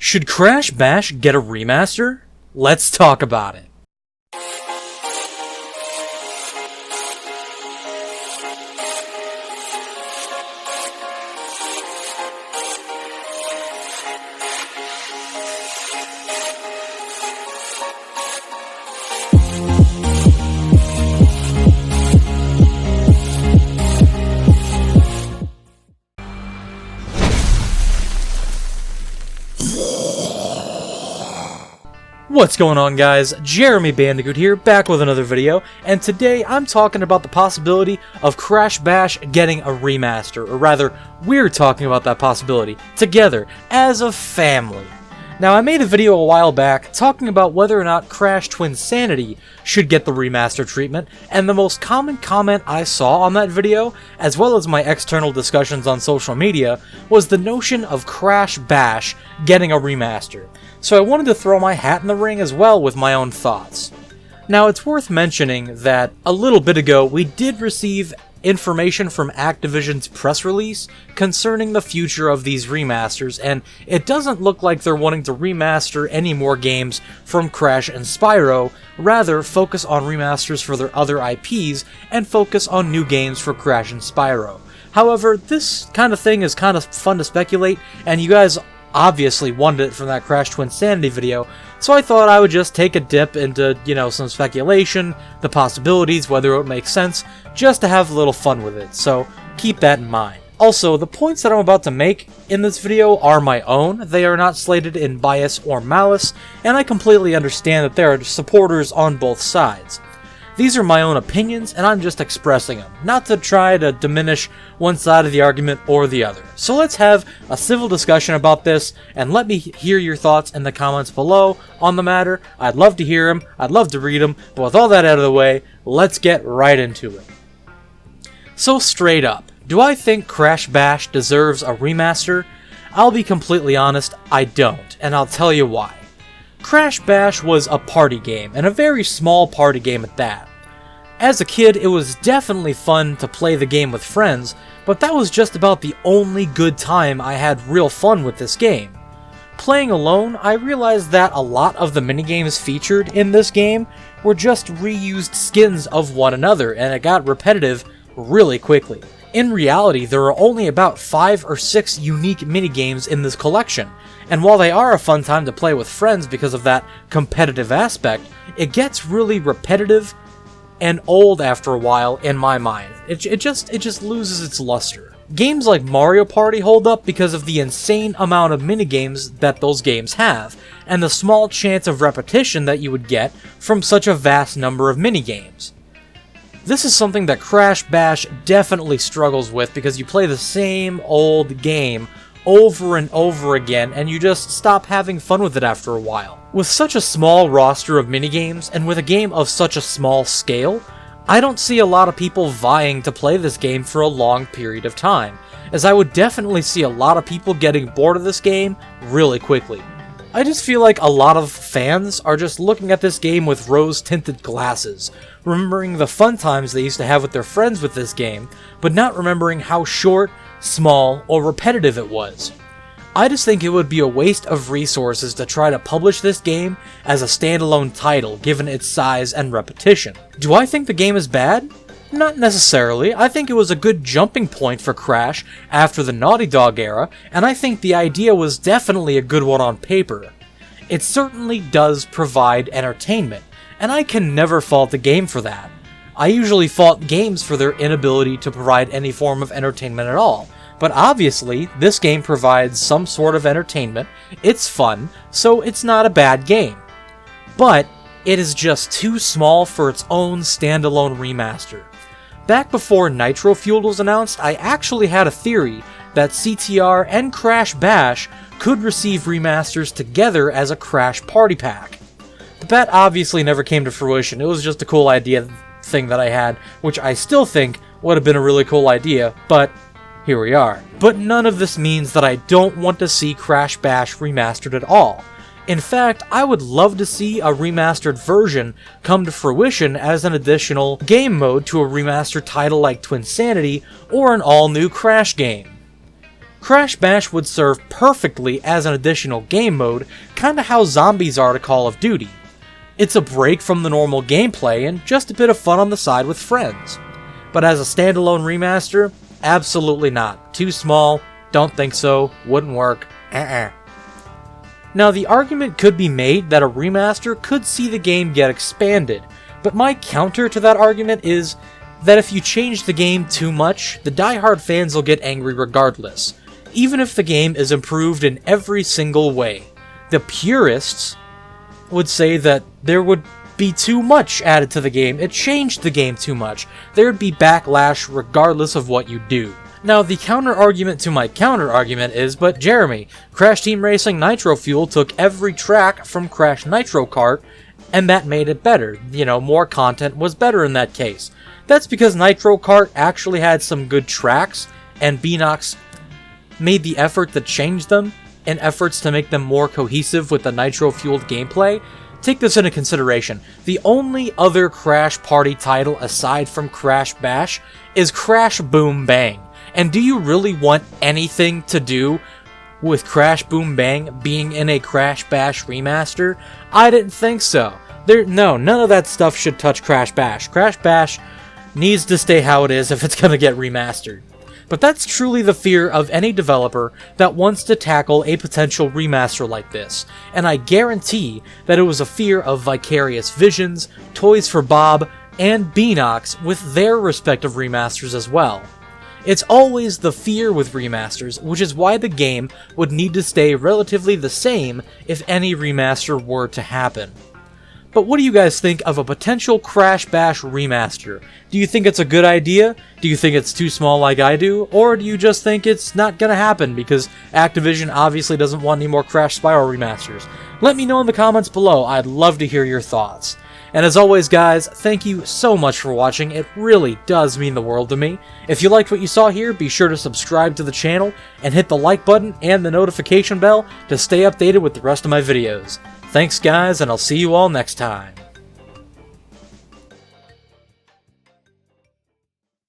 Should Crash Bash get a remaster? Let's talk about it. What's going on, guys? J.Bandicoot here, back with another video, and today I'm talking about the possibility of Crash Bash getting a remaster, or rather, we're talking about that possibility, together, as a family. Now, I made a video a while back talking about whether or not Crash Twinsanity should get the remaster treatment, and the most common comment I saw on that video, as well as my external discussions on social media, was the notion of Crash Bash getting a remaster. So I wanted to throw my hat in the ring as well with my own thoughts. Now, it's worth mentioning that a little bit ago we did receive information from Activision's press release concerning the future of these remasters, and it doesn't look like they're wanting to remaster any more games from Crash and Spyro, rather focus on remasters for their other IPs and focus on new games for Crash and Spyro. However, this kind of thing is kind of fun to speculate, and you guys obviously wanted it from that Crash Twinsanity video, so I thought I would just take a dip into, some speculation, the possibilities, whether it would make sense, just to have a little fun with it, so keep that in mind. Also, the points that I'm about to make in this video are my own. They are not slated in bias or malice, and I completely understand that there are supporters on both sides. These are my own opinions, and I'm just expressing them, not to try to diminish one side of the argument or the other. So let's have a civil discussion about this, and let me hear your thoughts in the comments below on the matter. I'd love to hear them, I'd love to read them, but with all that out of the way, let's get right into it. So straight up, do I think Crash Bash deserves a remaster? I'll be completely honest, I don't, and I'll tell you why. Crash Bash was a party game, and a very small party game at that. As a kid, it was definitely fun to play the game with friends, but that was just about the only good time I had real fun with this game. Playing alone, I realized that a lot of the minigames featured in this game were just reused skins of one another, and it got repetitive really quickly. In reality, there are only about 5 or 6 unique minigames in this collection, and while they are a fun time to play with friends because of that competitive aspect, it gets really repetitive and old after a while in my mind. It just loses its luster. Games like Mario Party hold up because of the insane amount of minigames that those games have, and the small chance of repetition that you would get from such a vast number of minigames. This is something that Crash Bash definitely struggles with because you play the same old game over and over again, and you just stop having fun with it after a while. With such a small roster of minigames, and with a game of such a small scale, I don't see a lot of people vying to play this game for a long period of time, as I would definitely see a lot of people getting bored of this game really quickly. I just feel like a lot of fans are just looking at this game with rose-tinted glasses, remembering the fun times they used to have with their friends with this game, but not remembering how short, small, or repetitive it was. I just think it would be a waste of resources to try to publish this game as a standalone title given its size and repetition. Do I think the game is bad? Not necessarily. I think it was a good jumping point for Crash after the Naughty Dog era, and I think the idea was definitely a good one on paper. It certainly does provide entertainment, and I can never fault the game for that. I usually fault games for their inability to provide any form of entertainment at all, but obviously this game provides some sort of entertainment, it's fun, so it's not a bad game. But it is just too small for its own standalone remaster. Back before Nitro Fueled was announced, I actually had a theory that CTR and Crash Bash could receive remasters together as a Crash Party Pack. But that obviously never came to fruition. It was just a cool idea thing that I had, which I still think would have been a really cool idea, but here we are. But none of this means that I don't want to see Crash Bash remastered at all. In fact, I would love to see a remastered version come to fruition as an additional game mode to a remastered title like Twinsanity or an all-new Crash game. Crash Bash would serve perfectly as an additional game mode, kinda how zombies are to Call of Duty. It's a break from the normal gameplay and just a bit of fun on the side with friends. But as a standalone remaster, absolutely not. Too small, don't think so, wouldn't work, Now the argument could be made that a remaster could see the game get expanded, but my counter to that argument is that if you change the game too much, the die-hard fans will get angry regardless, even if the game is improved in every single way. The purists would say that there would be too much added to the game, it changed the game too much, there would be backlash regardless of what you do. Now the counter-argument to my counter-argument is, but Jeremy, Crash Team Racing Nitro Fuel took every track from Crash Nitro Kart, and that made it better. You know, more content was better in that case. That's because Nitro Kart actually had some good tracks, and Beanox made the effort to change them, in efforts to make them more cohesive with the nitro-fueled gameplay. Take this into consideration. The only other Crash Party title aside from Crash Bash is Crash Boom Bang. And do you really want anything to do with Crash Boom Bang being in a Crash Bash remaster? I didn't think so. No, none of that stuff should touch Crash Bash. Crash Bash needs to stay how it is if it's gonna get remastered. But that's truly the fear of any developer that wants to tackle a potential remaster like this, and I guarantee that it was a fear of Vicarious Visions, Toys for Bob, and Beanox with their respective remasters as well. It's always the fear with remasters, which is why the game would need to stay relatively the same if any remaster were to happen. But what do you guys think of a potential Crash Bash remaster? Do you think it's a good idea? Do you think it's too small like I do? Or do you just think it's not gonna happen because Activision obviously doesn't want any more Crash Spiral remasters? Let me know in the comments below, I'd love to hear your thoughts. And as always guys, thank you so much for watching, it really does mean the world to me. If you liked what you saw here, be sure to subscribe to the channel and hit the like button and the notification bell to stay updated with the rest of my videos. Thanks guys, and I'll see you all next time.